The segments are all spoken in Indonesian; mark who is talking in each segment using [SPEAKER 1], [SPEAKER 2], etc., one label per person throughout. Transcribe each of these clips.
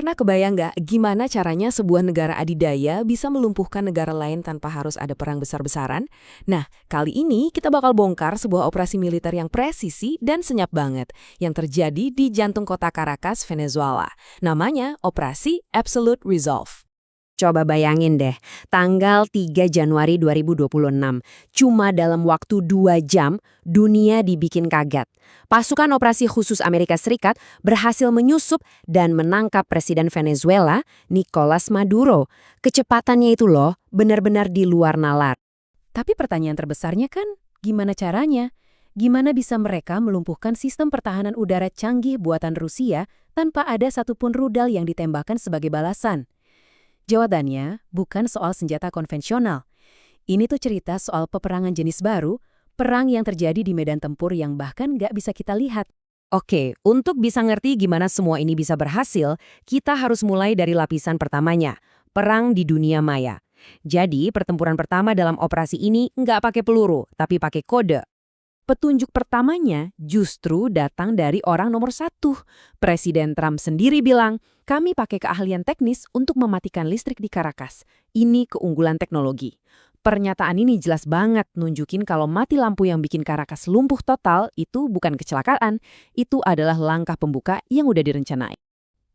[SPEAKER 1] Pernah kebayang nggak gimana caranya sebuah negara adidaya bisa melumpuhkan negara lain tanpa harus ada perang besar-besaran? Nah, kali ini kita bakal bongkar sebuah operasi militer yang presisi dan senyap banget yang terjadi di jantung kota Caracas, Venezuela. Namanya Operasi Absolute Resolve.
[SPEAKER 2] Coba bayangin deh, tanggal 3 Januari 2026, cuma dalam waktu 2 jam, dunia dibikin kaget. Pasukan operasi khusus Amerika Serikat berhasil menyusup dan menangkap Presiden Venezuela, Nicolas Maduro. Kecepatannya itu loh, benar-benar di luar nalar.
[SPEAKER 3] Tapi pertanyaan terbesarnya kan, gimana caranya? Gimana bisa mereka melumpuhkan sistem pertahanan udara canggih buatan Rusia tanpa ada satupun rudal yang ditembakkan sebagai balasan? Jawabannya bukan soal senjata konvensional. Ini tuh cerita soal peperangan jenis baru, perang yang terjadi di medan tempur yang bahkan nggak bisa kita lihat.
[SPEAKER 2] Oke, untuk bisa ngerti gimana semua ini bisa berhasil, kita harus mulai dari lapisan pertamanya, perang di dunia maya. Jadi, pertempuran pertama dalam operasi ini nggak pakai peluru, tapi pakai kode. Petunjuk pertamanya justru datang dari orang nomor 1. Presiden Trump sendiri bilang, kami pakai keahlian teknis untuk mematikan listrik di Caracas. Ini keunggulan teknologi. Pernyataan ini jelas banget nunjukin kalau mati lampu yang bikin Caracas lumpuh total itu bukan kecelakaan, itu adalah langkah pembuka yang udah direncanai.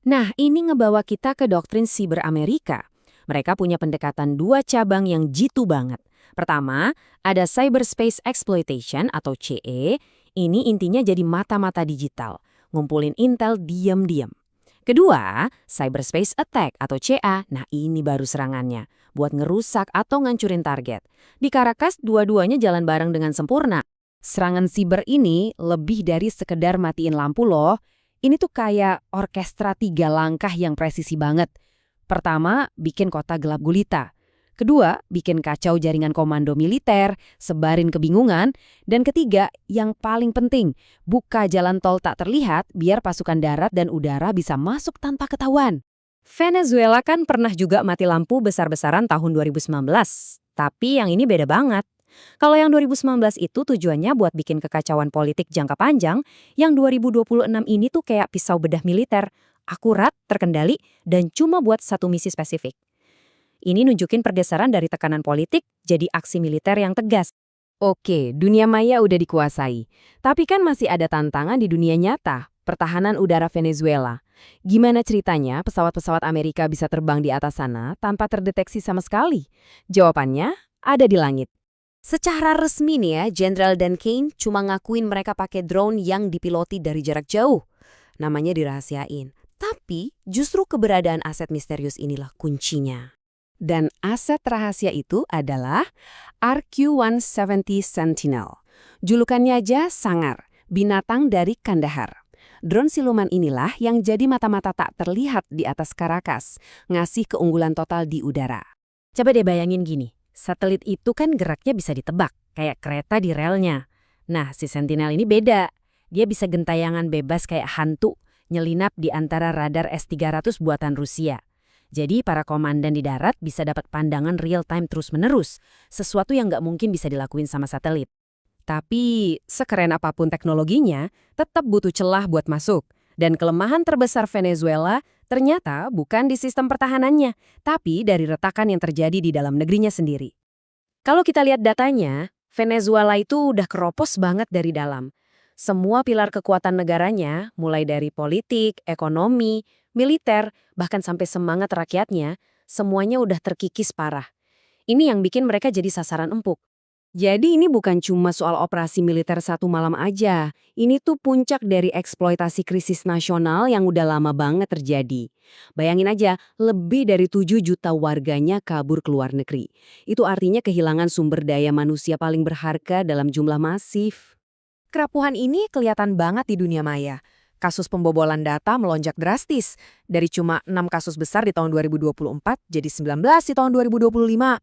[SPEAKER 2] Nah, ini ngebawa kita ke doktrin siber Amerika. Mereka punya pendekatan 2 cabang yang jitu banget. Pertama, ada Cyberspace Exploitation atau CE. Ini intinya jadi mata-mata digital, ngumpulin intel diam-diam. Kedua, Cyberspace Attack atau CA. Nah, ini baru serangannya, buat ngerusak atau ngancurin target. Di Caracas, dua-duanya jalan bareng dengan sempurna. Serangan siber ini lebih dari sekedar matiin lampu loh. Ini tuh kayak orkestra 3 langkah yang presisi banget. Pertama, bikin kota gelap gulita. Kedua, bikin kacau jaringan komando militer, sebarin kebingungan. Dan ketiga, yang paling penting, buka jalan tol tak terlihat biar pasukan darat dan udara bisa masuk tanpa ketahuan. Venezuela kan pernah juga mati lampu besar-besaran tahun 2019. Tapi yang ini beda banget. Kalau yang 2019 itu tujuannya buat bikin kekacauan politik jangka panjang, yang 2026 ini tuh kayak pisau bedah militer, akurat, terkendali, dan cuma buat satu misi spesifik. Ini nunjukin pergeseran dari tekanan politik jadi aksi militer yang tegas. Oke, dunia maya udah dikuasai. Tapi kan masih ada tantangan di dunia nyata, pertahanan udara Venezuela. Gimana ceritanya pesawat-pesawat Amerika bisa terbang di atas sana tanpa terdeteksi sama sekali? Jawabannya ada di langit. Secara resmi nih ya, Jenderal Dan Kane cuma ngakuin mereka pakai drone yang dipiloti dari jarak jauh. Namanya dirahasiain. Tapi justru keberadaan aset misterius inilah kuncinya. Dan aset rahasia itu adalah RQ-170 Sentinel. Julukannya aja sangar, binatang dari Kandahar. Drone siluman inilah yang jadi mata-mata tak terlihat di atas Caracas, ngasih keunggulan total di udara.
[SPEAKER 3] Coba deh bayangin gini, satelit itu kan geraknya bisa ditebak, kayak kereta di relnya. Nah, si Sentinel ini beda. Dia bisa gentayangan bebas kayak hantu, nyelinap di antara radar S-300 buatan Rusia. Jadi para komandan di darat bisa dapat pandangan real-time terus-menerus, sesuatu yang nggak mungkin bisa dilakuin sama satelit. Tapi sekeren apapun teknologinya, tetap butuh celah buat masuk. Dan kelemahan terbesar Venezuela ternyata bukan di sistem pertahanannya, tapi dari retakan yang terjadi di dalam negerinya sendiri. Kalau kita lihat datanya, Venezuela itu udah keropos banget dari dalam. Semua pilar kekuatan negaranya, mulai dari politik, ekonomi, militer, bahkan sampai semangat rakyatnya, semuanya udah terkikis parah. Ini yang bikin mereka jadi sasaran empuk. Jadi ini bukan cuma soal operasi militer satu malam aja. Ini tuh puncak dari eksploitasi krisis nasional yang udah lama banget terjadi. Bayangin aja, lebih dari 7 juta warganya kabur ke luar negeri. Itu artinya kehilangan sumber daya manusia paling berharga dalam jumlah masif.
[SPEAKER 1] Kerapuhan ini kelihatan banget di dunia maya. Kasus pembobolan data melonjak drastis. Dari cuma 6 kasus besar di tahun 2024 jadi 19 di tahun 2025.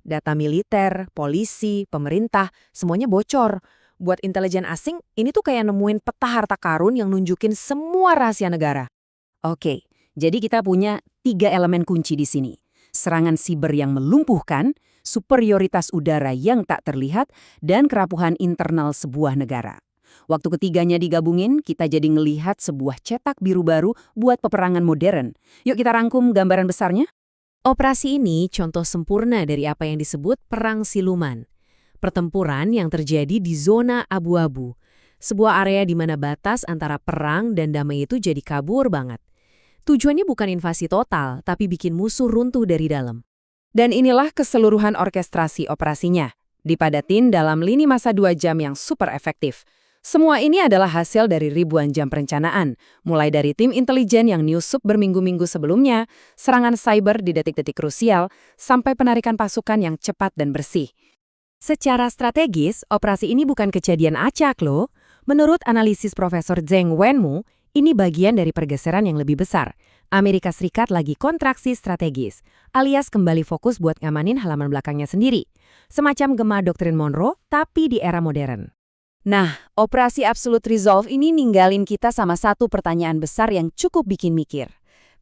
[SPEAKER 1] Data militer, polisi, pemerintah, semuanya bocor. Buat intelijen asing, ini tuh kayak nemuin peta harta karun yang nunjukin semua rahasia negara.
[SPEAKER 2] Oke, jadi kita punya 3 elemen kunci di sini. Serangan siber yang melumpuhkan, superioritas udara yang tak terlihat, dan kerapuhan internal sebuah negara. Waktu ketiganya digabungin, kita jadi ngelihat sebuah cetak biru baru buat peperangan modern. Yuk kita rangkum gambaran besarnya.
[SPEAKER 3] Operasi ini contoh sempurna dari apa yang disebut perang siluman. Pertempuran yang terjadi di zona abu-abu. Sebuah area di mana batas antara perang dan damai itu jadi kabur banget. Tujuannya bukan invasi total, tapi bikin musuh runtuh dari dalam.
[SPEAKER 1] Dan inilah keseluruhan orkestrasi operasinya. Dipadatin dalam lini masa 2 jam yang super efektif. Semua ini adalah hasil dari ribuan jam perencanaan, mulai dari tim intelijen yang nyusup berminggu-minggu sebelumnya, serangan cyber di detik-detik krusial, sampai penarikan pasukan yang cepat dan bersih.
[SPEAKER 3] Secara strategis, operasi ini bukan kejadian acak loh. Menurut analisis Profesor Zheng Wenmu, ini bagian dari pergeseran yang lebih besar. Amerika Serikat lagi kontraksi strategis, alias kembali fokus buat ngamanin halaman belakangnya sendiri. Semacam gema doktrin Monroe, tapi di era modern.
[SPEAKER 2] Nah, operasi Absolute Resolve ini ninggalin kita sama satu pertanyaan besar yang cukup bikin mikir.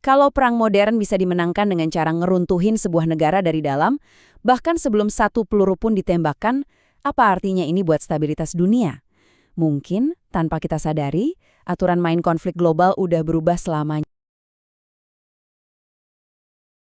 [SPEAKER 2] Kalau perang modern bisa dimenangkan dengan cara ngeruntuhin sebuah negara dari dalam, bahkan sebelum satu peluru pun ditembakkan, apa artinya ini buat stabilitas dunia? Mungkin, tanpa kita sadari, aturan main konflik global udah berubah selamanya.